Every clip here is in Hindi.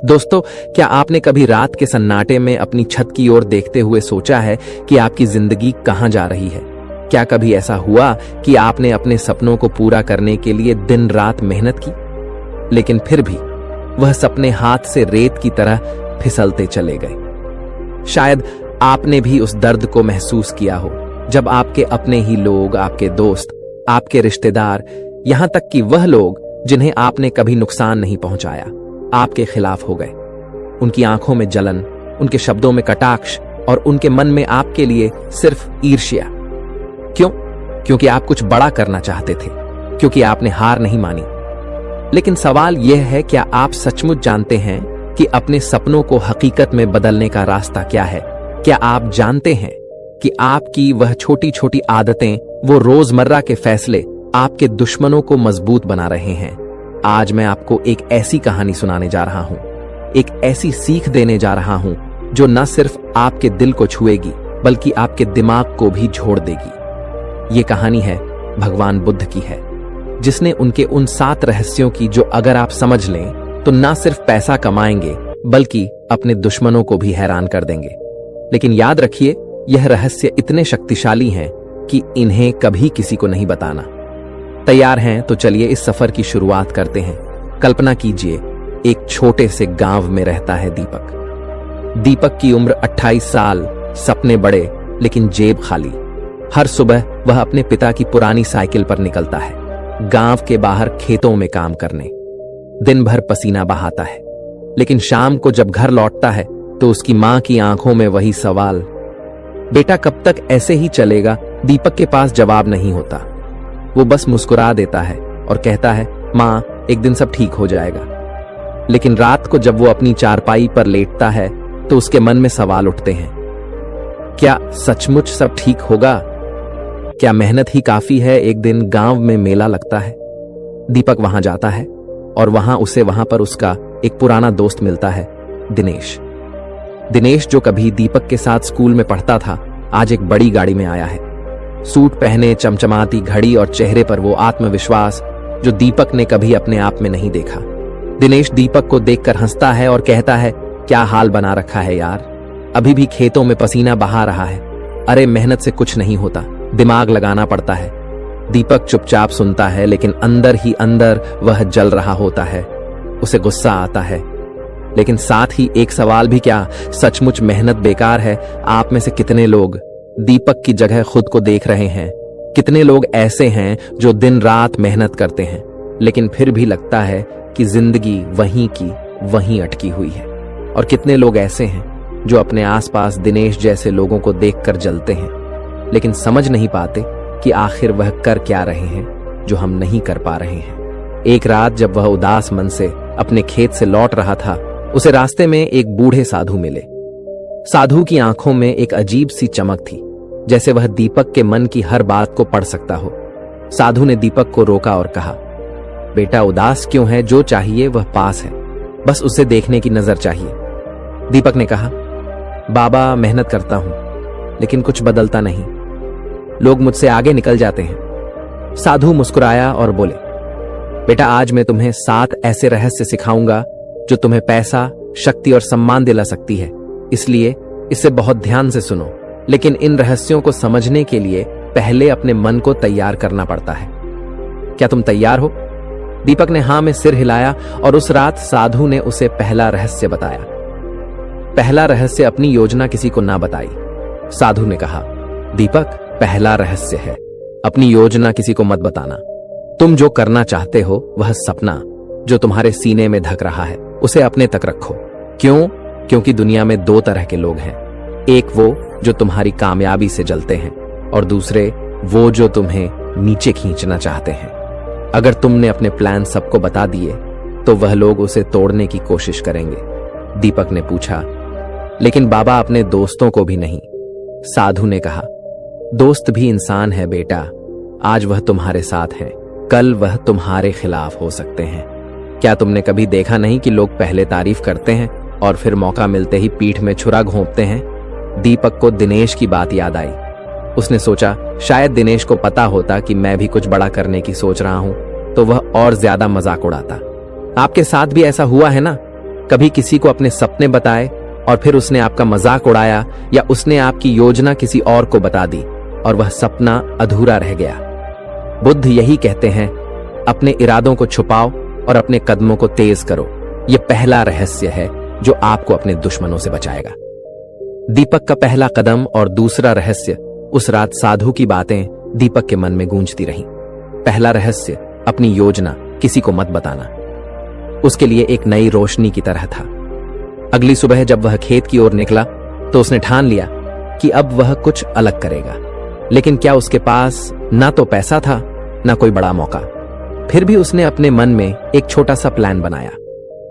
दोस्तों, क्या आपने कभी रात के सन्नाटे में अपनी छत की ओर देखते हुए सोचा है कि आपकी जिंदगी कहां जा रही है? क्या कभी ऐसा हुआ कि आपने अपने सपनों को पूरा करने के लिए दिन रात मेहनत की, लेकिन फिर भी वह सपने हाथ से रेत की तरह फिसलते चले गए? शायद आपने भी उस दर्द को महसूस किया हो जब आपके अपने ही लोग, आपके दोस्त, आपके रिश्तेदार, यहां तक कि वह लोग जिन्हें आपने कभी नुकसान नहीं पहुंचाया, आपके खिलाफ हो गए। उनकी आंखों में जलन, उनके शब्दों में कटाक्ष और उनके मन में आपके लिए सिर्फ ईर्ष्या। क्यों? क्योंकि आप कुछ बड़ा करना चाहते थे, क्योंकि आपने हार नहीं मानी। लेकिन सवाल यह है, क्या आप सचमुच जानते हैं कि अपने सपनों को हकीकत में बदलने का रास्ता क्या है? क्या आप जानते हैं कि आपकी वह छोटी छोटी आदतें, वो रोजमर्रा के फैसले आपके दुश्मनों को मजबूत बना रहे हैं? आज मैं आपको एक ऐसी कहानी सुनाने जा रहा हूं, एक ऐसी सीख देने जा रहा हूं जो न सिर्फ आपके दिल को छुएगी बल्कि आपके दिमाग को भी झोड़ देगी। ये कहानी है भगवान बुद्ध की है, जिसने उनके उन 7 रहस्यों की जो अगर आप समझ लें तो न सिर्फ पैसा कमाएंगे बल्कि अपने दुश्मनों को भी हैरान कर देंगे। लेकिन याद रखिए, यह रहस्य इतने शक्तिशाली हैं कि इन्हें कभी किसी को नहीं बताना। तैयार हैं? तो चलिए इस सफर की शुरुआत करते हैं। कल्पना कीजिए, एक छोटे से गांव में रहता है दीपक। दीपक की उम्र 28 साल, सपने बड़े लेकिन जेब खाली। हर सुबह वह अपने पिता की पुरानी साइकिल पर निकलता है, गांव के बाहर खेतों में काम करने। दिन भर पसीना बहाता है, लेकिन शाम को जब घर लौटता है तो उसकी मां की आंखों में वही सवाल, बेटा कब तक ऐसे ही चलेगा? दीपक के पास जवाब नहीं होता। वो बस मुस्कुरा देता है और कहता है, मां, एक दिन सब ठीक हो जाएगा। लेकिन रात को जब वो अपनी चारपाई पर लेटता है तो उसके मन में सवाल उठते हैं, क्या सचमुच सब ठीक होगा? क्या मेहनत ही काफी है? एक दिन गांव में मेला लगता है। दीपक वहां जाता है और वहां पर उसका एक पुराना दोस्त मिलता है, दिनेश। दिनेश, जो कभी दीपक के साथ स्कूल में पढ़ता था, आज एक बड़ी गाड़ी में आया है। सूट पहने, चमचमाती घड़ी और चेहरे पर वो आत्मविश्वास जो दीपक ने कभी अपने आप में नहीं देखा। दिनेश दीपक को देखकर हंसता है और कहता है, क्या हाल बना रखा है यार, अभी भी खेतों में पसीना बहा रहा है? अरे मेहनत से कुछ नहीं होता, दिमाग लगाना पड़ता है। दीपक चुपचाप सुनता है, लेकिन अंदर ही अंदर वह जल रहा होता है। उसे गुस्सा आता है, लेकिन साथ ही एक सवाल भी, क्या सचमुच मेहनत बेकार है? आप में से कितने लोग दीपक की जगह खुद को देख रहे हैं? कितने लोग ऐसे हैं जो दिन रात मेहनत करते हैं, लेकिन फिर भी लगता है कि जिंदगी वहीं की वहीं अटकी हुई है? और कितने लोग ऐसे हैं जो अपने आसपास दिनेश जैसे लोगों को देखकर जलते हैं, लेकिन समझ नहीं पाते कि आखिर वह कर क्या रहे हैं जो हम नहीं कर पा रहे हैं। एक रात जब वह उदास मन से अपने खेत से लौट रहा था, उसे रास्ते में एक बूढ़े साधु मिले। साधु की आंखों में एक अजीब सी चमक थी, जैसे वह दीपक के मन की हर बात को पढ़ सकता हो। साधु ने दीपक को रोका और कहा, बेटा उदास क्यों है? जो चाहिए वह पास है, बस उसे देखने की नजर चाहिए। दीपक ने कहा, बाबा मेहनत करता हूं लेकिन कुछ बदलता नहीं, लोग मुझसे आगे निकल जाते हैं। साधु मुस्कुराया और बोले, बेटा आज मैं तुम्हें 7 ऐसे रहस्य सिखाऊंगा जो तुम्हें पैसा, शक्ति और सम्मान दिला सकती है। इसलिए इसे बहुत ध्यान से सुनो। लेकिन इन रहस्यों को समझने के लिए पहले अपने मन को तैयार करना पड़ता है। क्या तुम तैयार हो? दीपक ने हां में सिर हिलाया और उस रात साधु ने उसे पहला रहस्य बताया। पहला रहस्य, अपनी योजना किसी को ना बताई। साधु ने कहा, दीपक पहला रहस्य है, अपनी योजना किसी को मत बताना। तुम जो करना चाहते हो, वह सपना जो तुम्हारे सीने में धक रहा है, उसे अपने तक रखो। क्यों? क्योंकि दुनिया में 2 तरह के लोग हैं, एक वो जो तुम्हारी कामयाबी से जलते हैं और दूसरे वो जो तुम्हें नीचे खींचना चाहते हैं। अगर तुमने अपने प्लान सबको बता दिए तो वह लोग उसे तोड़ने की कोशिश करेंगे। दीपक ने पूछा, लेकिन बाबा अपने दोस्तों को भी नहीं? साधु ने कहा, दोस्त भी इंसान है बेटा, आज वह तुम्हारे साथ हैं, कल वह तुम्हारे खिलाफ हो सकते हैं। क्या तुमने कभी देखा नहीं कि लोग पहले तारीफ करते हैं और फिर मौका मिलते ही पीठ में छुरा घोंपते हैं? दीपक को दिनेश की बात याद आई। उसने सोचा, शायद दिनेश को पता होता कि मैं भी कुछ बड़ा करने की सोच रहा हूं, तो वह और ज्यादा मजाक उड़ाता। आपके साथ भी ऐसा हुआ है ना? कभी किसी को अपने सपने बताए और फिर उसने आपका मजाक उड़ाया, या उसने आपकी योजना किसी और को बता दी और वह सपना अधूरा रह गया? बुद्ध यही कहते हैं, अपने इरादों को छुपाओ और अपने कदमों को तेज करो। यह पहला रहस्य है जो आपको अपने दुश्मनों से बचाएगा। दीपक का पहला कदम और दूसरा रहस्य। उस रात साधु की बातें दीपक के मन में गूंजती रहीं। पहला रहस्य, अपनी योजना किसी को मत बताना, उसके लिए एक नई रोशनी की तरह था। अगली सुबह जब वह खेत की ओर निकला तो उसने ठान लिया कि अब वह कुछ अलग करेगा। लेकिन क्या उसके पास ना तो पैसा था ना कोई बड़ा मौका। फिर भी उसने अपने मन में एक छोटा सा प्लान बनाया।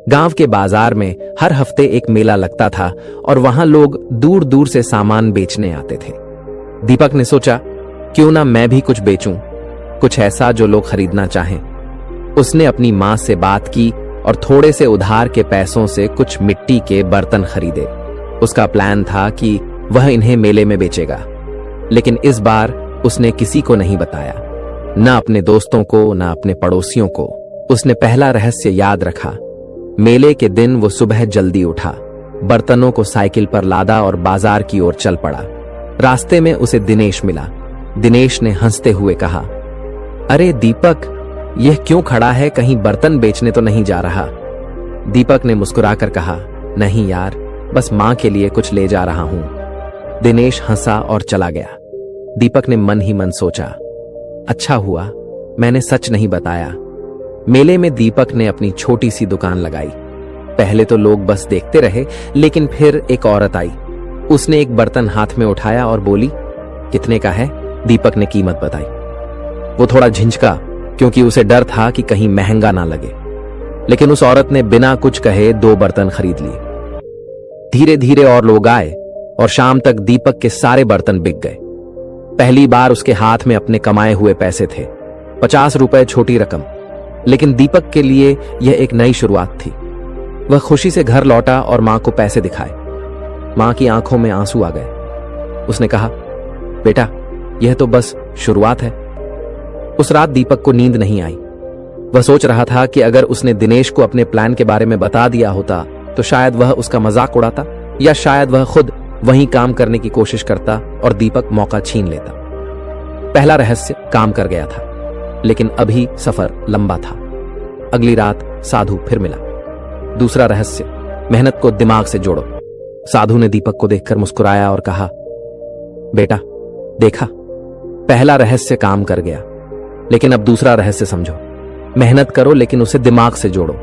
गांव के बाजार में हर हफ्ते एक मेला लगता था और वहां लोग दूर दूर से सामान बेचने आते थे। दीपक ने सोचा, क्यों ना मैं भी कुछ बेचूं, कुछ ऐसा जो लोग खरीदना चाहें। उसने अपनी मां से बात की और थोड़े से उधार के पैसों से कुछ मिट्टी के बर्तन खरीदे। उसका प्लान था कि वह इन्हें मेले में बेचेगा। लेकिन इस बार उसने किसी को नहीं बताया, न अपने दोस्तों को न अपने पड़ोसियों को। उसने पहला रहस्य याद रखा। मेले के दिन वो सुबह जल्दी उठा, बर्तनों को साइकिल पर लादा और बाजार की ओर चल पड़ा। रास्ते में उसे दिनेश मिला। दिनेश ने हंसते हुए कहा, अरे दीपक, यह क्यों खड़ा है, कहीं बर्तन बेचने तो नहीं जा रहा? दीपक ने मुस्कुराकर कहा, नहीं यार, बस मां के लिए कुछ ले जा रहा हूं। दिनेश हंसा और चला गया। दीपक ने मन ही मन सोचा, अच्छा हुआ मैंने सच नहीं बताया। मेले में दीपक ने अपनी छोटी सी दुकान लगाई। पहले तो लोग बस देखते रहे, लेकिन फिर एक औरत आई। उसने एक बर्तन हाथ में उठाया और बोली, कितने का है? दीपक ने कीमत बताई। वो थोड़ा झिझका, क्योंकि उसे डर था कि कहीं महंगा ना लगे। लेकिन उस औरत ने बिना कुछ कहे 2 बर्तन खरीद लिए। धीरे धीरे और लोग आए और शाम तक दीपक के सारे बर्तन बिक गए। पहली बार उसके हाथ में अपने कमाए हुए पैसे थे। 50 रुपए छोटी रकम, लेकिन दीपक के लिए यह एक नई शुरुआत थी। वह खुशी से घर लौटा और मां को पैसे दिखाए। मां की आंखों में आंसू आ गए। उसने कहा, बेटा, यह तो बस शुरुआत है। उस रात दीपक को नींद नहीं आई। वह सोच रहा था कि अगर उसने दिनेश को अपने प्लान के बारे में बता दिया होता तो शायद वह उसका मजाक उड़ाता, या शायद वह खुद वहीं काम करने की कोशिश करता और दीपक मौका छीन लेता। पहला रहस्य काम कर गया था, लेकिन अभी सफर लंबा था। अगली रात साधु फिर मिला। दूसरा रहस्य, मेहनत को दिमाग से जोड़ो। साधु ने दीपक को देखकर मुस्कुराया और कहा, बेटा देखा, पहला रहस्य काम कर गया, लेकिन अब दूसरा रहस्य समझो। मेहनत करो लेकिन उसे दिमाग से जोड़ो।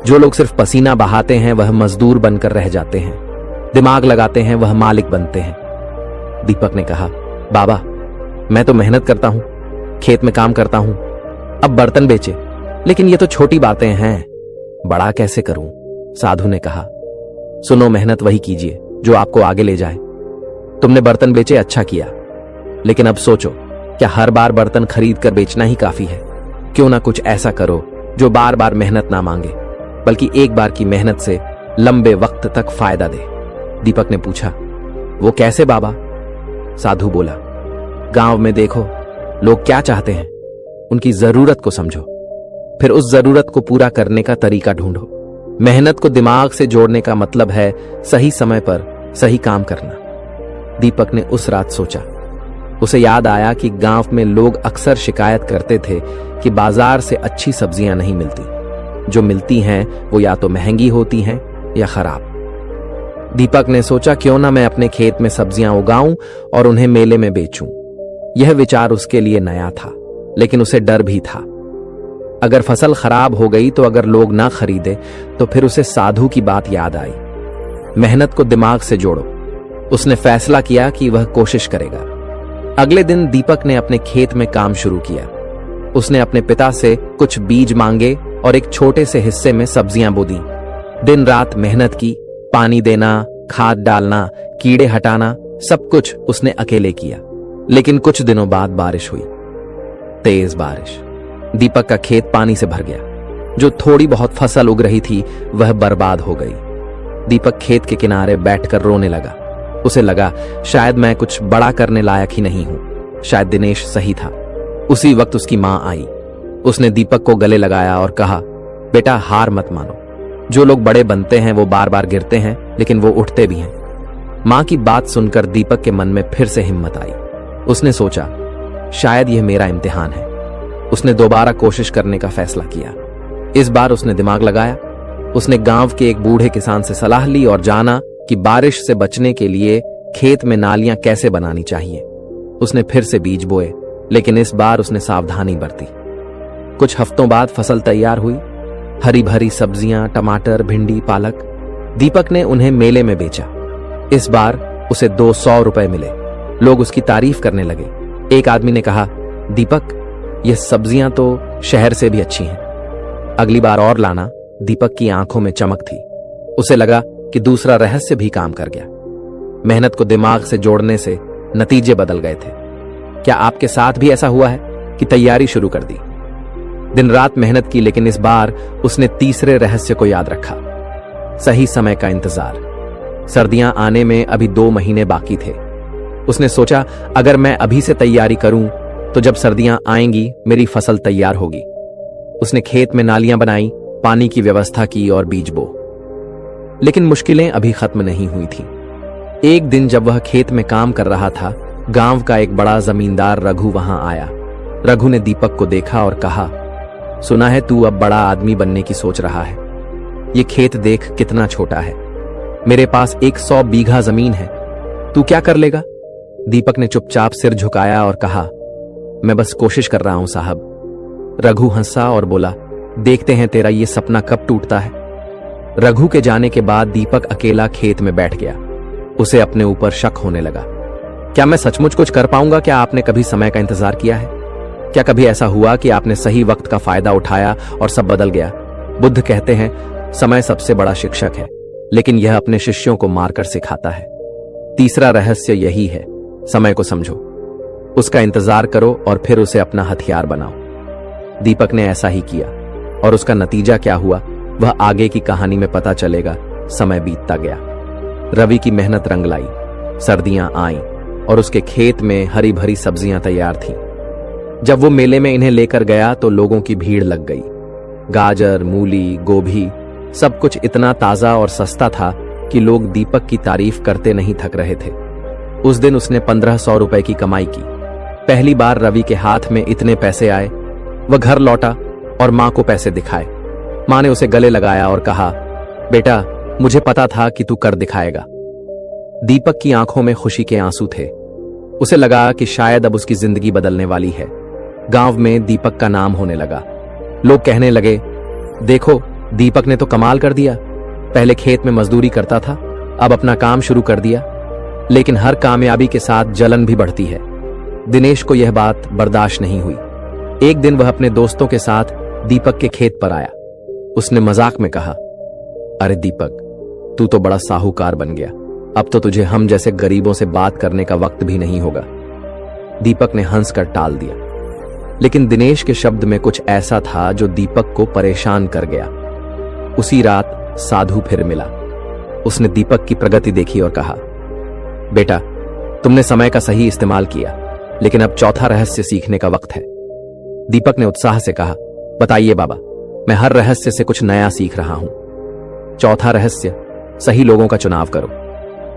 जो लोग सिर्फ पसीना बहाते हैं वह मजदूर बनकर रह जाते हैं, दिमाग लगाते हैं वह मालिक बनते हैं। दीपक ने कहा, बाबा मैं तो मेहनत करता हूं, खेत में काम करता हूं, अब बर्तन बेचे, लेकिन ये तो छोटी बातें हैं, बड़ा कैसे करूं? साधु ने कहा, सुनो, मेहनत वही कीजिए जो आपको आगे ले जाए। तुमने बर्तन बेचे, अच्छा किया, लेकिन अब सोचो, क्या हर बार बर्तन खरीद कर बेचना ही काफी है? क्यों ना कुछ ऐसा करो जो बार बार मेहनत ना मांगे, बल्कि एक बार की मेहनत से लंबे वक्त तक फायदा दे। दीपक ने पूछा, वो कैसे बाबा? साधु बोला, गांव में देखो लोग क्या चाहते हैं, उनकी जरूरत को समझो, फिर उस जरूरत को पूरा करने का तरीका ढूंढो। मेहनत को दिमाग से जोड़ने का मतलब है सही समय पर सही काम करना। दीपक ने उस रात सोचा। उसे याद आया कि गांव में लोग अक्सर शिकायत करते थे कि बाजार से अच्छी सब्जियां नहीं मिलती, जो मिलती हैं वो या तो महंगी होती हैं या खराब। दीपक ने सोचा, क्यों ना मैं अपने खेत में सब्जियां उगाऊं और उन्हें मेले में बेचूं। यह विचार उसके लिए नया था, लेकिन उसे डर भी था। अगर फसल खराब हो गई तो अगर लोग ना खरीदे तो फिर उसे साधु की बात याद आई। मेहनत को दिमाग से जोड़ो। उसने फैसला किया कि वह कोशिश करेगा। अगले दिन दीपक ने अपने खेत में काम शुरू किया। उसने अपने पिता से कुछ बीज मांगे और एक छोटे से हिस्से में सब्जियां बो दी। दिन रात मेहनत की, पानी देना, खाद डालना, कीड़े हटाना, सब कुछ उसने अकेले किया। लेकिन कुछ दिनों बाद बारिश हुई, तेज बारिश। दीपक का खेत पानी से भर गया। जो थोड़ी बहुत फसल उग रही थी वह बर्बाद हो गई। दीपक खेत के किनारे बैठकर रोने लगा। उसे लगा, शायद मैं कुछ बड़ा करने लायक ही नहीं हूं, शायद दिनेश सही था। उसी वक्त उसकी मां आई। उसने दीपक को गले लगाया और कहा, बेटा हार मत मानो, जो लोग बड़े बनते हैं वो बार बार गिरते हैं, लेकिन वो उठते भी हैं। मां की बात सुनकर दीपक के मन में फिर से हिम्मत आई। उसने सोचा, शायद यह मेरा इम्तिहान है। उसने दोबारा कोशिश करने का फैसला किया। इस बार उसने दिमाग लगाया। उसने गांव के एक बूढ़े किसान से सलाह ली और जाना कि बारिश से बचने के लिए खेत में नालियां कैसे बनानी चाहिए। उसने फिर से बीज बोए, लेकिन इस बार उसने सावधानी बरती। कुछ हफ्तों बाद फसल तैयार हुई। हरी भरी सब्जियां, टमाटर, भिंडी, पालक। दीपक ने उन्हें मेले में बेचा। इस बार उसे 200 रुपए मिले। लोग उसकी तारीफ करने लगे। एक आदमी ने कहा, दीपक, ये सब्जियां तो शहर से भी अच्छी हैं। अगली बार और लाना। दीपक की आंखों में चमक थी। उसे लगा कि दूसरा रहस्य भी काम कर गया। मेहनत को दिमाग से जोड़ने से नतीजे बदल गए थे। क्या आपके साथ भी ऐसा हुआ है कि तैयारी शुरू कर दी, दिन रात मेहनत की, लेकिन इस बार उसने तीसरे रहस्य को याद रखा? सही समय का इंतजार। सर्दियां आने में अभी 2 महीने बाकी थे। उसने सोचा, अगर मैं अभी से तैयारी करूं तो जब सर्दियां आएंगी मेरी फसल तैयार होगी। उसने खेत में नालियां बनाई, पानी की व्यवस्था की और बीज बो। लेकिन मुश्किलें अभी खत्म नहीं हुई थी। एक दिन जब वह खेत में काम कर रहा था, गांव का एक बड़ा जमींदार रघु वहां आया। रघु ने दीपक को देखा और कहा, सुना है तू अब बड़ा आदमी बनने की सोच रहा है। ये खेत देख कितना छोटा है। मेरे पास 100 बीघा जमीन है, तू क्या कर लेगा? दीपक ने चुपचाप सिर झुकाया और कहा, मैं बस कोशिश कर रहा हूं साहब। रघु हंसा और बोला, देखते हैं तेरा ये सपना कब टूटता है। रघु के जाने के बाद दीपक अकेला खेत में बैठ गया। उसे अपने ऊपर शक होने लगा। क्या मैं सचमुच कुछ कर पाऊंगा? क्या आपने कभी समय का इंतजार किया है? क्या कभी ऐसा हुआ कि आपने सही वक्त का फायदा उठाया और सब बदल गया? बुद्ध कहते हैं, समय सबसे बड़ा शिक्षक है, लेकिन यह अपने शिष्यों को मारकर सिखाता है। तीसरा रहस्य यही है, समय को समझो, उसका इंतजार करो और फिर उसे अपना हथियार बनाओ। दीपक ने ऐसा ही किया और उसका नतीजा क्या हुआ वह आगे की कहानी में पता चलेगा। समय बीतता गया। रवि की मेहनत रंग लाई। सर्दियां आईं और उसके खेत में हरी भरी सब्जियां तैयार थीं। जब वो मेले में इन्हें लेकर गया तो लोगों की भीड़ लग गई। गाजर, मूली, गोभी, सब कुछ इतना ताजा और सस्ता था कि लोग दीपक की तारीफ करते नहीं थक रहे थे। उस दिन उसने 1500 रुपए की कमाई की। पहली बार रवि के हाथ में इतने पैसे आए। वह घर लौटा और मां को पैसे दिखाए। मां ने उसे गले लगाया और कहा, बेटा, मुझे पता था कि तू कर दिखाएगा। दीपक की आंखों में खुशी के आंसू थे। उसे लगा कि शायद अब उसकी जिंदगी बदलने वाली है। गांव में दीपक का नाम होने लगा। लोग कहने लगे, देखो, दीपक ने तो कमाल कर दिया। पहले खेत में मजदूरी करता था, अब अपना काम शुरू कर दिया। लेकिन हर कामयाबी के साथ जलन भी बढ़ती है। दिनेश को यह बात बर्दाश्त नहीं हुई। एक दिन वह अपने दोस्तों के साथ दीपक के खेत पर आया। उसने मजाक में कहा, अरे दीपक, तू तो बड़ा साहूकार बन गया। अब तो तुझे हम जैसे गरीबों से बात करने का वक्त भी नहीं होगा। दीपक ने हंसकर टाल दिया, लेकिन दिनेश के शब्द में कुछ ऐसा था जो दीपक को परेशान कर गया। उसी रात साधु फिर मिला। उसने दीपक की प्रगति देखी और कहा, बेटा, तुमने समय का सही इस्तेमाल किया, लेकिन अब चौथा रहस्य सीखने का वक्त है। दीपक ने उत्साह से कहा, बताइए बाबा, मैं हर रहस्य से कुछ नया सीख रहा हूं। चौथा रहस्य, सही लोगों का चुनाव करो।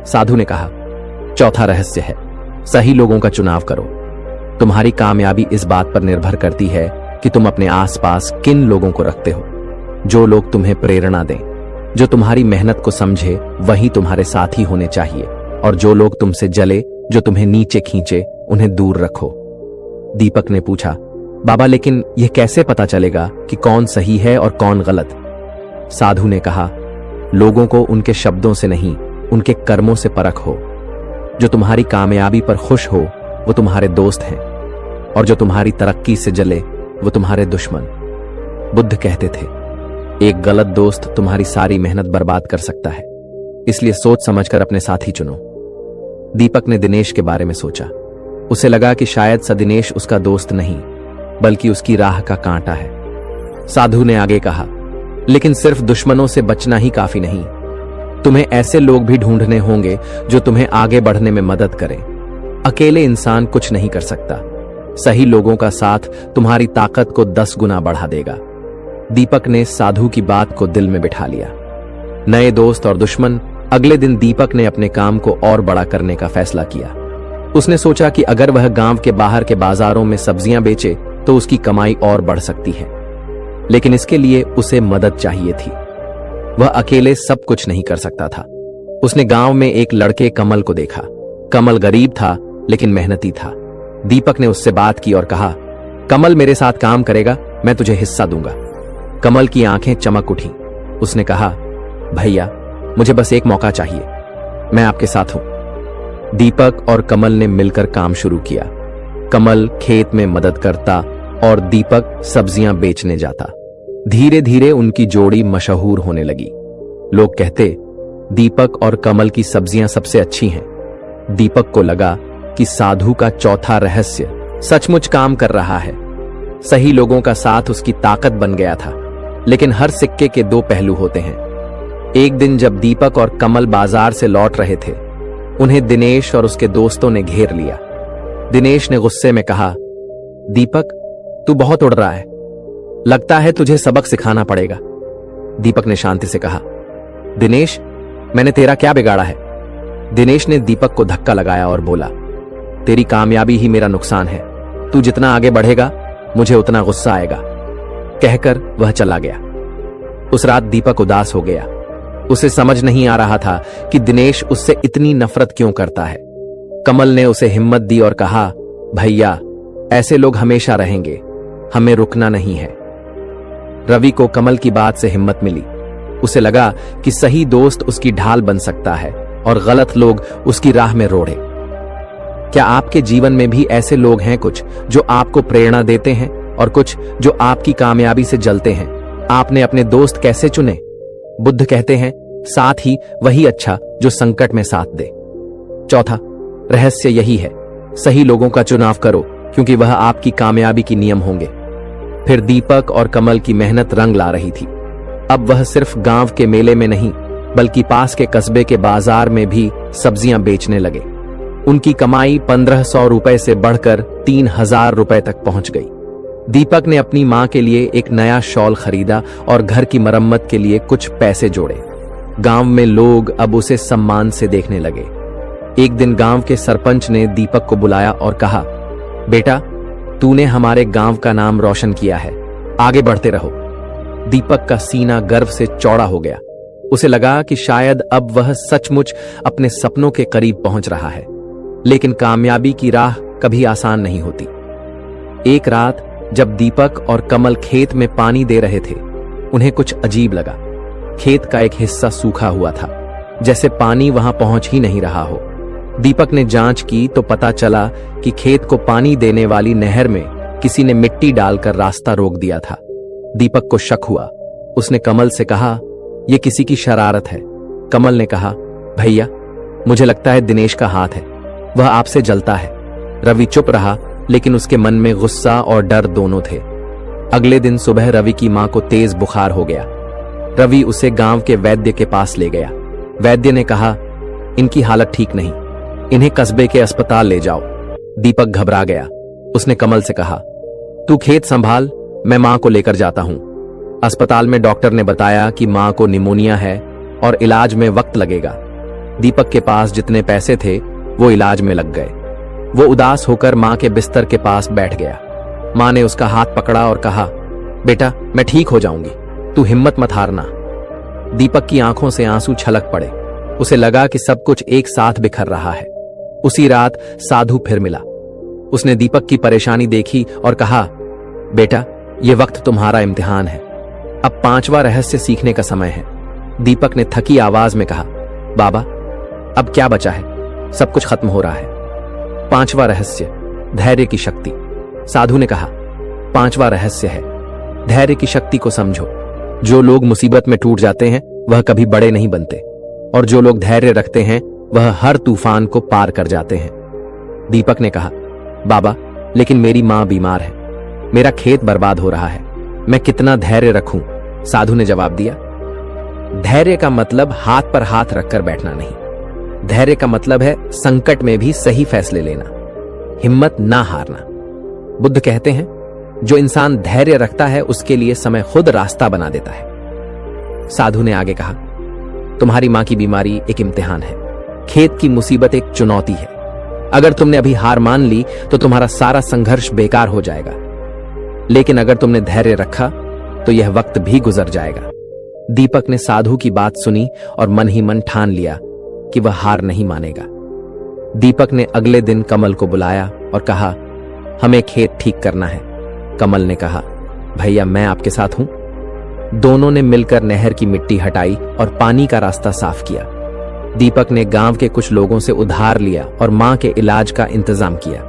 साधु ने कहा, चौथा रहस्य है, सही लोगों का चुनाव करो। तुम्हारी कामयाबी इस बात पर निर्भर करती है कि तुम अपने आसपास किन लोगों को रखते हो। जो लोग तुम्हें प्रेरणा दें, जो तुम्हारी मेहनत को समझे, वही तुम्हारे साथी होने चाहिए। और जो लोग तुमसे जले, जो तुम्हें नीचे खींचे, उन्हें दूर रखो। दीपक ने पूछा, बाबा, लेकिन यह कैसे पता चलेगा कि कौन सही है और कौन गलत? साधु ने कहा, लोगों को उनके शब्दों से नहीं, उनके कर्मों से परखो। जो तुम्हारी कामयाबी पर खुश हो वो तुम्हारे दोस्त हैं, और जो तुम्हारी तरक्की से जले वो तुम्हारे दुश्मन। बुद्ध कहते थे, एक गलत दोस्त तुम्हारी सारी मेहनत बर्बाद कर सकता है, इसलिए सोच समझकर अपने साथी चुनो। दीपक ने दिनेश के बारे में सोचा। उसे लगा कि शायद दिनेश उसका दोस्त नहीं, बल्कि उसकी राह का कांटा है। साधु ने आगे कहा, लेकिन सिर्फ दुश्मनों से बचना ही काफी नहीं, तुम्हें ऐसे लोग भी ढूंढने होंगे जो तुम्हें आगे बढ़ने में मदद करें। अकेले इंसान कुछ नहीं कर सकता। सही लोगों का साथ तुम्हारी ताकत को 10 गुना बढ़ा देगा। दीपक ने साधु की बात को दिल में बिठा लिया। नए दोस्त और दुश्मन। अगले दिन दीपक ने अपने काम को और बड़ा करने का फैसला किया। उसने सोचा कि अगर वह गांव के बाहर के बाजारों में सब्जियां बेचे तो उसकी कमाई और बढ़ सकती है, लेकिन इसके लिए उसे मदद चाहिए थी। वह अकेले सब कुछ नहीं कर सकता था। उसने गांव में एक लड़के कमल को देखा। कमल गरीब था लेकिन मेहनती था। दीपक ने उससे बात की और कहा, कमल मेरे साथ काम करेगा, मैं तुझे हिस्सा दूंगा। कमल की आंखें चमक उठी। उसने कहा, भैया मुझे बस एक मौका चाहिए, मैं आपके साथ हूं। दीपक और कमल ने मिलकर काम शुरू किया। कमल खेत में मदद करता और दीपक सब्जियां बेचने जाता। धीरे धीरे उनकी जोड़ी मशहूर होने लगी। लोग कहते, दीपक और कमल की सब्जियां सबसे अच्छी हैं। दीपक को लगा कि साधु का चौथा रहस्य सचमुच काम कर रहा है। सही लोगों का साथ उसकी ताकत बन गया था। लेकिन हर सिक्के के दो पहलू होते हैं। एक दिन जब दीपक और कमल बाजार से लौट रहे थे, उन्हें दिनेश और उसके दोस्तों ने घेर लिया। दिनेश ने गुस्से में कहा, दीपक तू बहुत उड़ रहा है, लगता है तुझे सबक सिखाना पड़ेगा। दीपक ने शांति से कहा, दिनेश मैंने तेरा क्या बिगाड़ा है? दिनेश ने दीपक को धक्का लगाया और बोला, तेरी कामयाबी ही मेरा नुकसान है। तू जितना आगे बढ़ेगा मुझे उतना गुस्सा आएगा। कहकर वह चला गया। उस रात दीपक उदास हो गया। उसे समझ नहीं आ रहा था कि दिनेश उससे इतनी नफरत क्यों करता है। कमल ने उसे हिम्मत दी और कहा, भैया ऐसे लोग हमेशा रहेंगे, हमें रुकना नहीं है। रवि को कमल की बात से हिम्मत मिली। उसे लगा कि सही दोस्त उसकी ढाल बन सकता है और गलत लोग उसकी राह में रोड़े। क्या आपके जीवन में भी ऐसे लोग हैं कुछ जो आपको प्रेरणा देते हैं और कुछ जो आपकी कामयाबी से जलते हैं? आपने अपने दोस्त कैसे चुने? बुद्ध कहते हैं, साथ ही वही अच्छा जो संकट में साथ दे। चौथा रहस्य यही है, सही लोगों का चुनाव करो क्योंकि वह आपकी कामयाबी की नियम होंगे। फिर दीपक और कमल की मेहनत रंग ला रही थी। अब वह सिर्फ गांव के मेले में नहीं बल्कि पास के कस्बे के बाजार में भी सब्जियां बेचने लगे। उनकी कमाई 1500 रुपए से बढ़कर 3000 रुपए तक पहुंच गई। दीपक ने अपनी मां के लिए एक नया शॉल खरीदा और घर की मरम्मत के लिए कुछ पैसे जोड़े। गांव में लोग अब उसे सम्मान से देखने लगे। एक दिन गांव के सरपंच ने दीपक को बुलाया और कहा, बेटा तूने हमारे गांव का नाम रोशन किया है, आगे बढ़ते रहो। दीपक का सीना गर्व से चौड़ा हो गया। उसे लगा कि शायद अब वह सचमुच अपने सपनों के करीब पहुंच रहा है। लेकिन कामयाबी की राह कभी आसान नहीं होती। एक रात जब दीपक और कमल खेत में पानी दे रहे थे, उन्हें कुछ अजीब लगा। खेत का एक हिस्सा सूखा हुआ था, जैसे पानी वहां पहुंच ही नहीं रहा हो। दीपक ने जांच की तो पता चला कि खेत को पानी देने वाली नहर में किसी ने मिट्टी डालकर रास्ता रोक दिया था। दीपक को शक हुआ। उसने कमल से कहा, यह किसी की शरारत है। कमल ने कहा, भैया मुझे लगता है दिनेश का हाथ है, वह आपसे जलता है। रवि चुप रहा, लेकिन उसके मन में गुस्सा और डर दोनों थे। अगले दिन सुबह रवि की मां को तेज बुखार हो गया। रवि उसे गांव के वैद्य के पास ले गया। वैद्य ने कहा, इनकी हालत ठीक नहीं, इन्हें कस्बे के अस्पताल ले जाओ। दीपक घबरा गया। उसने कमल से कहा, तू खेत संभाल, मैं मां को लेकर जाता हूं। अस्पताल में डॉक्टर ने बताया कि मां को निमोनिया है और इलाज में वक्त लगेगा। दीपक के पास जितने पैसे थे वो इलाज में लग गए। वो उदास होकर मां के बिस्तर के पास बैठ गया। मां ने उसका हाथ पकड़ा और कहा, बेटा मैं ठीक हो जाऊंगी, तू हिम्मत मत हारना। दीपक की आंखों से आंसू छलक पड़े। उसे लगा कि सब कुछ एक साथ बिखर रहा है। उसी रात साधु फिर मिला। उसने दीपक की परेशानी देखी और कहा, बेटा यह वक्त तुम्हारा इम्तिहान है, अब 5वां रहस्य सीखने का समय है। दीपक ने थकी आवाज में कहा, बाबा अब क्या बचा है, सब कुछ खत्म हो रहा है। 5वां रहस्य, धैर्य की शक्ति। साधु ने कहा, 5वां रहस्य है, धैर्य की शक्ति को समझो। जो लोग मुसीबत में टूट जाते हैं वह कभी बड़े नहीं बनते, और जो लोग धैर्य रखते हैं वह हर तूफान को पार कर जाते हैं। दीपक ने कहा, बाबा लेकिन मेरी मां बीमार है, मेरा खेत बर्बाद हो रहा है, मैं कितना धैर्य रखूं? साधु ने जवाब दिया, धैर्य का मतलब हाथ पर हाथ रखकर बैठना नहीं। धैर्य का मतलब है संकट में भी सही फैसले लेना, हिम्मत ना हारना। बुद्ध कहते हैं, जो इंसान धैर्य रखता है उसके लिए समय खुद रास्ता बना देता है। साधु ने आगे कहा, तुम्हारी मां की बीमारी एक इम्तिहान है, खेत की मुसीबत एक चुनौती है। अगर तुमने अभी हार मान ली तो तुम्हारा सारा संघर्ष बेकार हो जाएगा, लेकिन अगर तुमने धैर्य रखा तो यह वक्त भी गुजर जाएगा। दीपक ने साधु की बात सुनी और मन ही मन ठान लिया कि वह हार नहीं मानेगा। दीपक ने अगले दिन कमल को बुलाया और कहा, हमें खेत ठीक करना है। कमल ने कहा, भैया मैं आपके साथ हूं। दोनों ने मिलकर नहर की मिट्टी हटाई और पानी का रास्ता साफ किया। दीपक ने गांव के कुछ लोगों से उधार लिया और मां के इलाज का इंतजाम किया।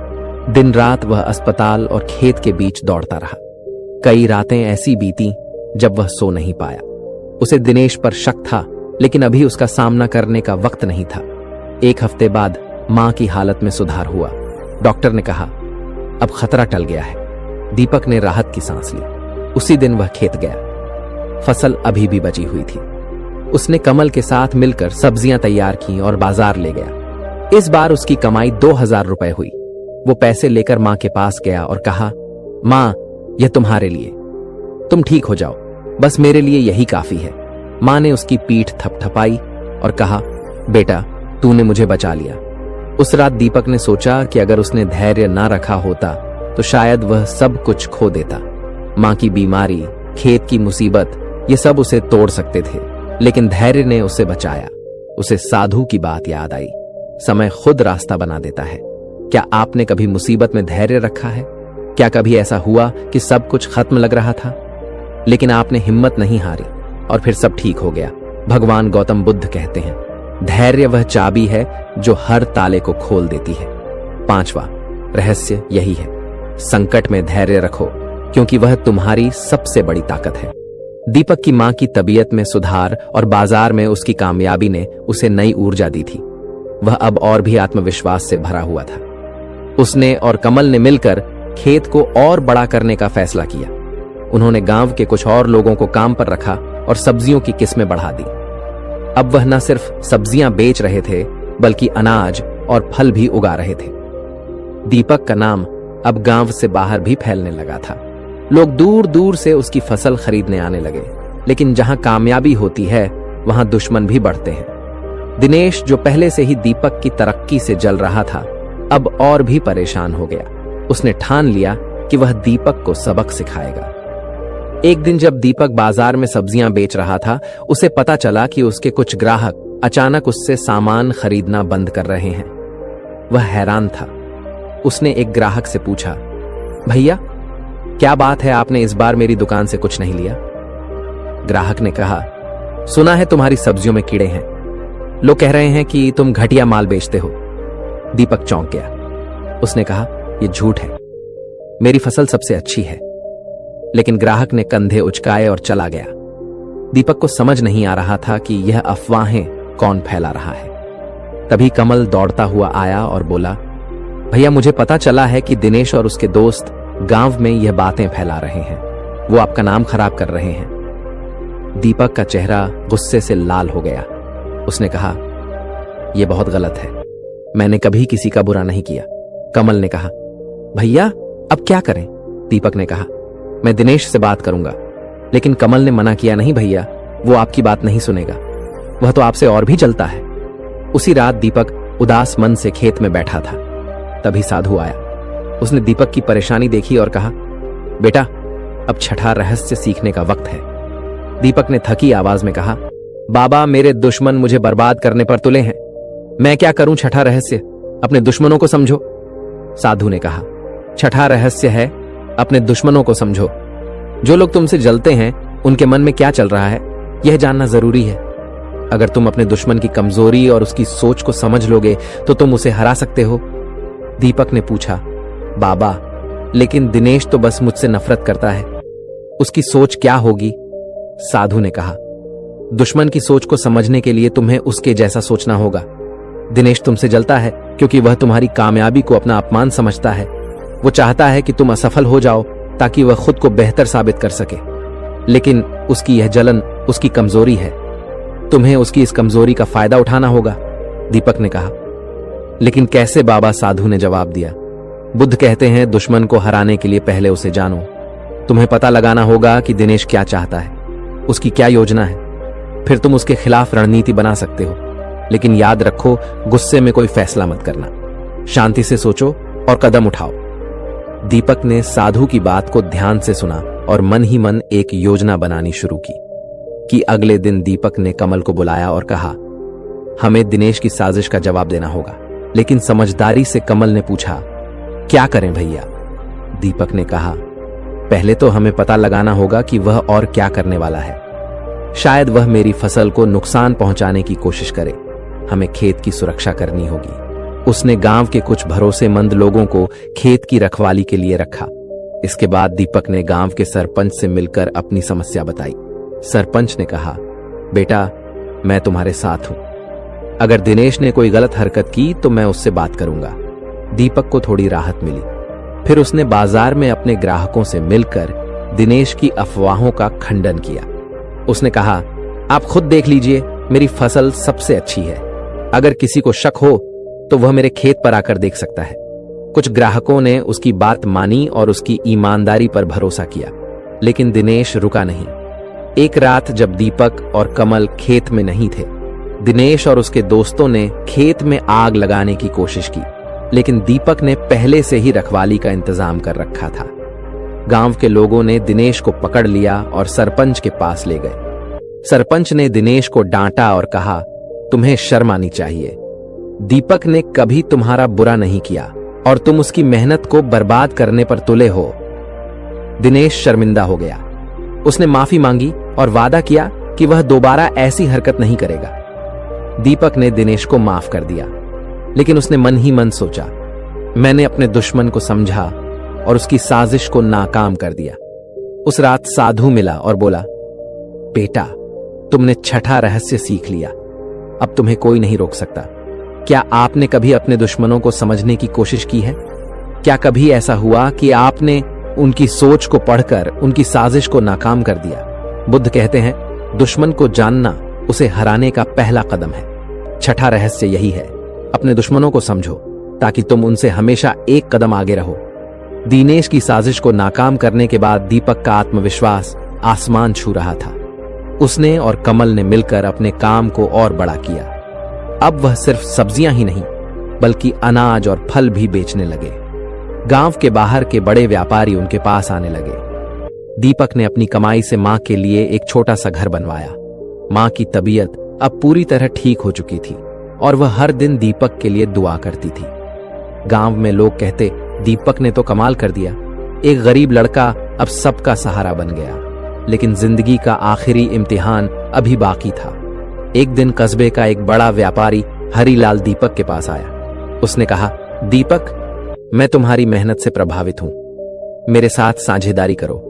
दिन रात वह अस्पताल और खेत के बीच दौड़ता रहा। कई रातें ऐसी बीती जब वह सो नहीं पाया। उसे दिनेश पर शक था, लेकिन अभी उसका सामना करने का वक्त नहीं था। 1 हफ्ते बाद मां की हालत में सुधार हुआ। डॉक्टर ने कहा, अब खतरा टल गया है। दीपक ने राहत की सांस ली। उसी दिन वह खेत गया। फसल अभी भी बची हुई थी। उसने कमल के साथ मिलकर सब्जियां तैयार की और बाजार ले गया। इस बार उसकी कमाई 2000 रुपए हुई। वो पैसे लेकर मां के पास गया और कहा, मां, यह तुम्हारे लिए, तुम ठीक हो जाओ, बस मेरे लिए यही काफी है। मां ने उसकी पीठ थपथपाई और कहा, बेटा तूने मुझे बचा लिया। उस रात दीपक ने सोचा कि अगर उसने धैर्य ना रखा होता तो शायद वह सब कुछ खो देता। मां की बीमारी, खेत की मुसीबत, ये सब उसे तोड़ सकते थे, लेकिन धैर्य ने उसे बचाया। उसे साधु की बात याद आई, समय खुद रास्ता बना देता है। क्या आपने कभी मुसीबत में धैर्य रखा है? क्या कभी ऐसा हुआ कि सब कुछ खत्म लग रहा था, लेकिन आपने हिम्मत नहीं हारी और फिर सब ठीक हो गया? भगवान गौतम बुद्ध कहते हैं, धैर्य वह चाबी है जो हर ताले को खोल देती है। 5वां रहस्य यही है, संकट में धैर्य रखो, क्योंकि वह तुम्हारी सबसे बड़ी ताकत है। दीपक की मां की तबीयत में सुधार और बाजार में उसकी कामयाबी ने उसे नई ऊर्जा दी थी। वह अब और भी आत्मविश्वास से भरा हुआ था। उसने और कमल ने मिलकर खेत को और बड़ा करने का फैसला किया। उन्होंने गांव के कुछ और लोगों को काम पर रखा और सब्जियों की किस्में बढ़ा दी। अब वह न सिर्फ सब्जियां बेच रहे थे, बल्कि अनाज और फल भी उगा रहे थे। दीपक का नाम अब गांव से बाहर भी फैलने लगा था। लोग दूर दूर से उसकी फसल खरीदने आने लगे। लेकिन जहां कामयाबी होती है वहां दुश्मन भी बढ़ते हैं। दिनेश, जो पहले से ही दीपक की तरक्की से जल रहा था, अब और भी परेशान हो गया। उसने ठान लिया कि वह दीपक को सबक सिखाएगा। एक दिन जब दीपक बाजार में सब्जियां बेच रहा था, उसे पता चला कि उसके कुछ ग्राहक अचानक उससे सामान खरीदना बंद कर रहे हैं। वह हैरान था। उसने एक ग्राहक से पूछा, भैया क्या बात है, आपने इस बार मेरी दुकान से कुछ नहीं लिया? ग्राहक ने कहा, सुना है तुम्हारी सब्जियों में कीड़े हैं, लोग कह रहे हैं कि तुम घटिया माल बेचते हो। दीपक चौंक गया। उसने कहा, यह झूठ है, मेरी फसल सबसे अच्छी है। लेकिन ग्राहक ने कंधे उचकाए और चला गया। दीपक को समझ नहीं आ रहा था कि यह अफवाहें कौन फैला रहा है। तभी कमल दौड़ता हुआ आया और बोला, भैया मुझे पता चला है कि दिनेश और उसके दोस्त गांव में यह बातें फैला रहे हैं, वो आपका नाम खराब कर रहे हैं। दीपक का चेहरा गुस्से से लाल हो गया। उसने कहा, यह बहुत गलत है, मैंने कभी किसी का बुरा नहीं किया। कमल ने कहा, भैया अब क्या करें? दीपक ने कहा, मैं दिनेश से बात करूंगा। लेकिन कमल ने मना किया, नहीं भैया, वो आपकी बात नहीं सुनेगा, वह तो आपसे और भी जलता है। उसी रात दीपक उदास मन से खेत में बैठा था। तभी साधु आया। उसने दीपक की परेशानी देखी और कहा, बेटा अब छठा रहस्य सीखने का वक्त है। दीपक ने थकी आवाज में कहा, बाबा मेरे दुश्मन मुझे बर्बाद करने पर तुले हैं, मैं क्या करूं? छठा रहस्य, अपने दुश्मनों को समझो। साधु ने कहा, छठा रहस्य है, अपने दुश्मनों को समझो। जो लोग तुमसे जलते हैं उनके मन में क्या चल रहा है, यह जानना जरूरी है। अगर तुम अपने दुश्मन की कमजोरी और उसकी सोच को समझ लोगे तो तुम उसे हरा सकते हो। दीपक ने पूछा, बाबा लेकिन दिनेश तो बस मुझसे नफरत करता है, उसकी सोच क्या होगी? साधु ने कहा, दुश्मन की सोच को समझने के लिए तुम्हें उसके जैसा सोचना होगा। दिनेश तुमसे जलता है क्योंकि वह तुम्हारी कामयाबी को अपना अपमान समझता है। वो चाहता है कि तुम असफल हो जाओ ताकि वह खुद को बेहतर साबित कर सके। लेकिन उसकी यह जलन उसकी कमजोरी है, तुम्हें उसकी इस कमजोरी का फायदा उठाना होगा। दीपक ने कहा, लेकिन कैसे बाबा? साधु ने जवाब दिया, बुद्ध कहते हैं दुश्मन को हराने के लिए पहले उसे जानो। तुम्हें पता लगाना होगा कि दिनेश क्या चाहता है, उसकी क्या योजना है। फिर तुम उसके खिलाफ रणनीति बना सकते हो, लेकिन याद रखो, गुस्से में कोई फैसला मत करना। शांति से सोचो और कदम उठाओ। दीपक ने साधु की बात को ध्यान से सुना और मन ही मन एक योजना बनानी शुरू की। अगले दिन दीपक ने कमल को बुलाया और कहा, हमें दिनेश की साजिश का जवाब देना होगा। लेकिन समझदारी से कमल ने पूछा, क्या करें भैया? दीपक ने कहा, पहले तो हमें पता लगाना होगा कि वह और क्या करने वाला है। शायद वह मेरी फसल को नुकसान पहुंचाने की कोशिश करे। हमें खेत की सुरक्षा करनी होगी। उसने गांव के कुछ भरोसेमंद लोगों को खेत की रखवाली के लिए रखा। इसके बाद दीपक ने गांव के सरपंच से मिलकर अपनी समस्या बताई। सरपंच ने कहा, बेटा, मैं तुम्हारे साथ हूं। अगर दिनेश ने कोई गलत हरकत की तो मैं उससे बात करूंगा। दीपक को थोड़ी राहत मिली। फिर उसने बाजार में अपने ग्राहकों से मिलकर दिनेश की अफवाहों का खंडन किया। उसने कहा, आप खुद देख लीजिए, मेरी फसल सबसे अच्छी है। अगर किसी को शक हो तो वह मेरे खेत पर आकर देख सकता है। कुछ ग्राहकों ने उसकी बात मानी और उसकी ईमानदारी पर भरोसा किया, लेकिन दिनेश रुका नहीं। एक रात जब दीपक और कमल खेत में नहीं थे, दिनेश और उसके दोस्तों ने खेत में आग लगाने की कोशिश की, लेकिन दीपक ने पहले से ही रखवाली का इंतजाम कर रखा था। गांव के लोगों ने दिनेश को पकड़ लिया और सरपंच के पास ले गए। सरपंच ने दिनेश को डांटा और कहा, तुम्हें शर्म आनी चाहिए। दीपक ने कभी तुम्हारा बुरा नहीं किया और तुम उसकी मेहनत को बर्बाद करने पर तुले हो। दिनेश शर्मिंदा हो गया। उसने माफी मांगी और वादा किया कि वह दोबारा ऐसी हरकत नहीं करेगा। दीपक ने दिनेश को माफ कर दिया, लेकिन उसने मन ही मन सोचा, मैंने अपने दुश्मन को समझा और उसकी साजिश को नाकाम कर दिया। उस रात साधु मिला और बोला, बेटा, तुमने छठा रहस्य सीख लिया। अब तुम्हें कोई नहीं रोक सकता। क्या आपने कभी अपने दुश्मनों को समझने की कोशिश की है? क्या कभी ऐसा हुआ कि आपने उनकी सोच को पढ़कर उनकी साजिश को नाकाम कर दिया? बुद्ध कहते हैं, दुश्मन को जानना उसे हराने का पहला कदम है। छठा रहस्य यही है, अपने दुश्मनों को समझो ताकि तुम उनसे हमेशा एक कदम आगे रहो। दिनेश की साजिश को नाकाम करने के बाद दीपक का आत्मविश्वास आसमान छू रहा था। उसने और कमल ने मिलकर अपने काम को और बड़ा किया। अब वह सिर्फ सब्जियां ही नहीं, बल्कि अनाज और फल भी बेचने लगे। गांव के बाहर के बड़े व्यापारी उनके पास आने लगे। दीपक ने अपनी कमाई से मां के लिए एक छोटा सा घर बनवाया। मां की तबीयत अब पूरी तरह ठीक हो चुकी थी और वह हर दिन दीपक के लिए दुआ करती थी। गांव में लोग कहते, दीपक ने तो कमाल कर दिया। एक गरीब लड़का अब सबका सहारा बन गया। लेकिन जिंदगी का आखिरी इम्तिहान अभी बाकी था। एक दिन कस्बे का एक बड़ा व्यापारी हरीलाल दीपक के पास आया। उसने कहा, दीपक, मैं तुम्हारी मेहनत से प्रभावित हूं। मेरे साथ साझेदारी करो।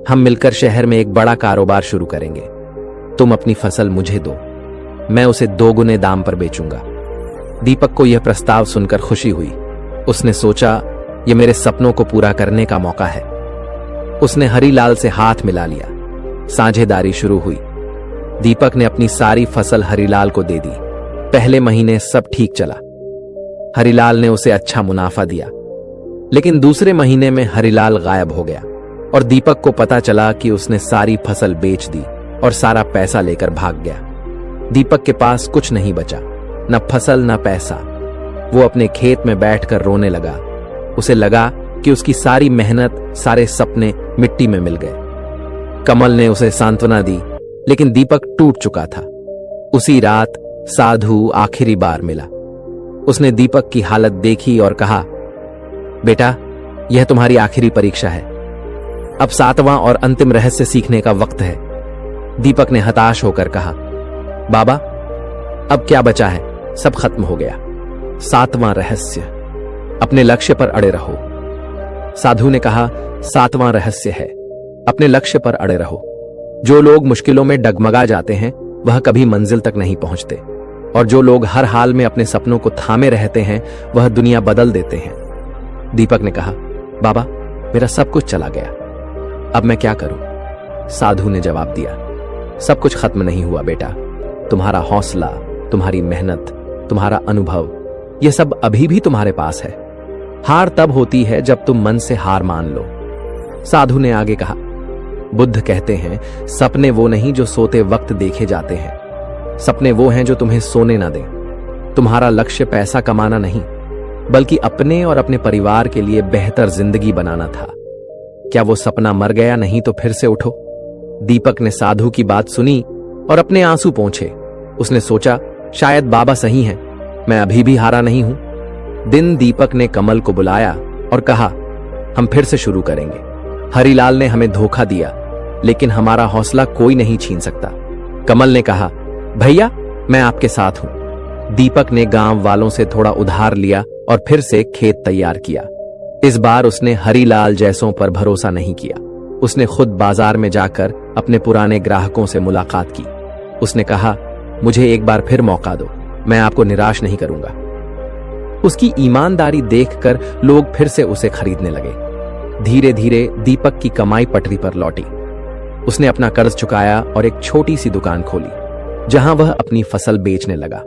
हम मिलकर शहर में एक बड़ा कारोबार शुरू करेंगे। तुम अपनी फसल मुझे दो, मैं उसे 2 गुने दाम पर बेचूंगा। दीपक को यह प्रस्ताव सुनकर खुशी हुई। उसने सोचा, यह मेरे सपनों को पूरा करने का मौका है। उसने हरीलाल से हाथ मिला लिया। साझेदारी शुरू हुई। दीपक ने अपनी सारी फसल हरीलाल को दे दी। पहले महीने सब ठीक चला। हरीलाल ने उसे अच्छा मुनाफा दिया। लेकिन दूसरे महीने में हरीलाल गायब हो गया और दीपक को पता चला कि उसने सारी फसल बेच दी और सारा पैसा लेकर भाग गया। दीपक के पास कुछ नहीं बचा, न फसल न पैसा। वो अपने खेत में बैठकर रोने लगा। उसे लगा कि उसकी सारी मेहनत, सारे सपने मिट्टी में मिल गए। कमल ने उसे सांत्वना दी, लेकिन दीपक टूट चुका था। उसी रात साधु आखिरी बार मिला। उसने दीपक की हालत देखी और कहा, बेटा, यह तुम्हारी आखिरी परीक्षा है। अब 7वां और अंतिम रहस्य सीखने का वक्त है। दीपक ने हताश होकर कहा, बाबा, अब क्या बचा है? सब खत्म हो गया। 7वां रहस्य, अपने लक्ष्य पर अड़े रहो। साधु ने कहा, 7वां रहस्य है, अपने लक्ष्य पर अड़े रहो। जो लोग मुश्किलों में डगमगा जाते हैं, वह कभी मंजिल तक नहीं पहुंचते, और जो लोग हर हाल में अपने सपनों को थामे रहते हैं, वह दुनिया बदल देते हैं। दीपक ने कहा, बाबा, मेरा सब कुछ चला गया, अब मैं क्या करूं? साधु ने जवाब दिया, सब कुछ खत्म नहीं हुआ बेटा। तुम्हारा हौसला, तुम्हारी मेहनत, तुम्हारा अनुभव, यह सब अभी भी तुम्हारे पास है। हार तब होती है जब तुम मन से हार मान लो। साधु ने आगे कहा, बुद्ध कहते हैं सपने वो नहीं जो सोते वक्त देखे जाते हैं, सपने वो हैं जो तुम्हें सोने ना दें। तुम्हारा लक्ष्य पैसा कमाना नहीं, बल्कि अपने और अपने परिवार के लिए बेहतर जिंदगी बनाना था। क्या वो सपना मर गया? नहीं तो फिर से उठो। दीपक ने साधु की बात सुनी और अपने आंसू पोंछे। उसने सोचा, शायद बाबा सही हैं, मैं अभी भी हारा नहीं हूं। दिन दीपक ने कमल को बुलाया और कहा, हम फिर से शुरू करेंगे। हरिलाल ने हमें धोखा दिया, लेकिन हमारा हौसला कोई नहीं छीन सकता। कमल ने कहा, भैया मैं आपके साथ हूं। दीपक ने गांव वालों से थोड़ा उधार लिया और फिर से खेत तैयार किया। इस बार उसने हरिलाल जैसों पर भरोसा नहीं किया। उसने खुद बाजार में जाकर अपने पुराने ग्राहकों से मुलाकात की। उसने कहा, मुझे एक बार फिर मौका दो, मैं आपको निराश नहीं करूंगा। उसकी ईमानदारी देखकर लोग फिर से उसे खरीदने लगे। धीरे धीरे दीपक की कमाई पटरी पर लौटी। उसने अपना कर्ज चुकाया और एक छोटी सी दुकान खोली, जहां वह अपनी फसल बेचने लगा।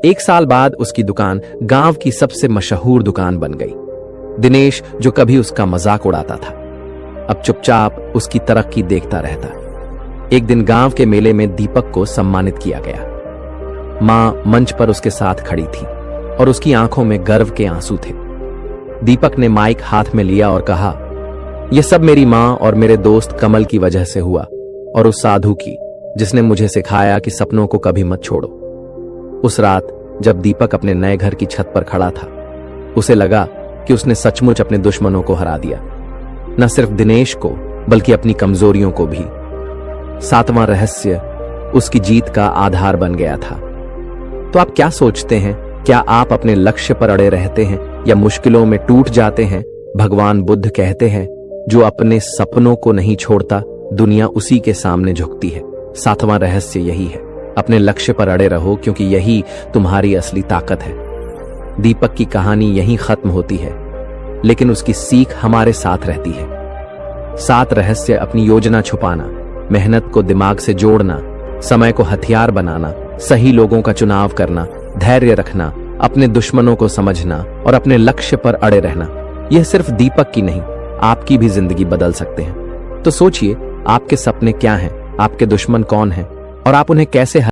1 साल बाद उसकी दुकान गांव की सबसे मशहूर दुकान बन गई। दिनेश, जो कभी उसका मजाक उड़ाता था, अब चुपचाप उसकी तरक्की देखता रहता। एक दिन गांव के मेले में दीपक को सम्मानित किया गया। मां मंच पर उसके साथ खड़ी थी और उसकी आंखों में गर्व के आंसू थे। दीपक ने माइक हाथ में लिया और कहा, यह सब मेरी मां और मेरे दोस्त कमल की वजह से हुआ, और उस साधु की जिसने मुझे सिखाया कि सपनों को कभी मत छोड़ो। उस रात जब दीपक अपने नए घर की छत पर खड़ा था, उसे लगा कि उसने सचमुच अपने दुश्मनों को हरा दिया, न सिर्फ दिनेश को बल्कि अपनी कमजोरियों को भी। 7वां रहस्य उसकी जीत का आधार बन गया था। तो आप क्या सोचते हैं? क्या आप अपने लक्ष्य पर अड़े रहते हैं या मुश्किलों में टूट जाते हैं? भगवान बुद्ध कहते हैं, जो अपने सपनों को नहीं छोड़ता, दुनिया उसी के सामने झुकती है। 7वां रहस्य यही है, अपने लक्ष्य पर अड़े रहो, क्योंकि यही तुम्हारी असली ताकत है। दीपक की कहानी यहीं खत्म होती है, लेकिन उसकी सीख हमारे साथ रहती है। 7 रहस्य: अपनी योजना छुपाना, मेहनत को दिमाग से जोड़ना, समय को हथियार बनाना, सही लोगों का चुनाव करना, धैर्य रखना, अपने दुश्मनों को समझना और अपने लक्ष्य पर अड़े रहना। यह सिर्फ दीपक की नहीं, आपकी भी जिंदगी बदल सकते हैं। तो सोचिए, आपके सपने क्या हैं, आपके दुश्मन कौन हैं और आप उन्हें कैसे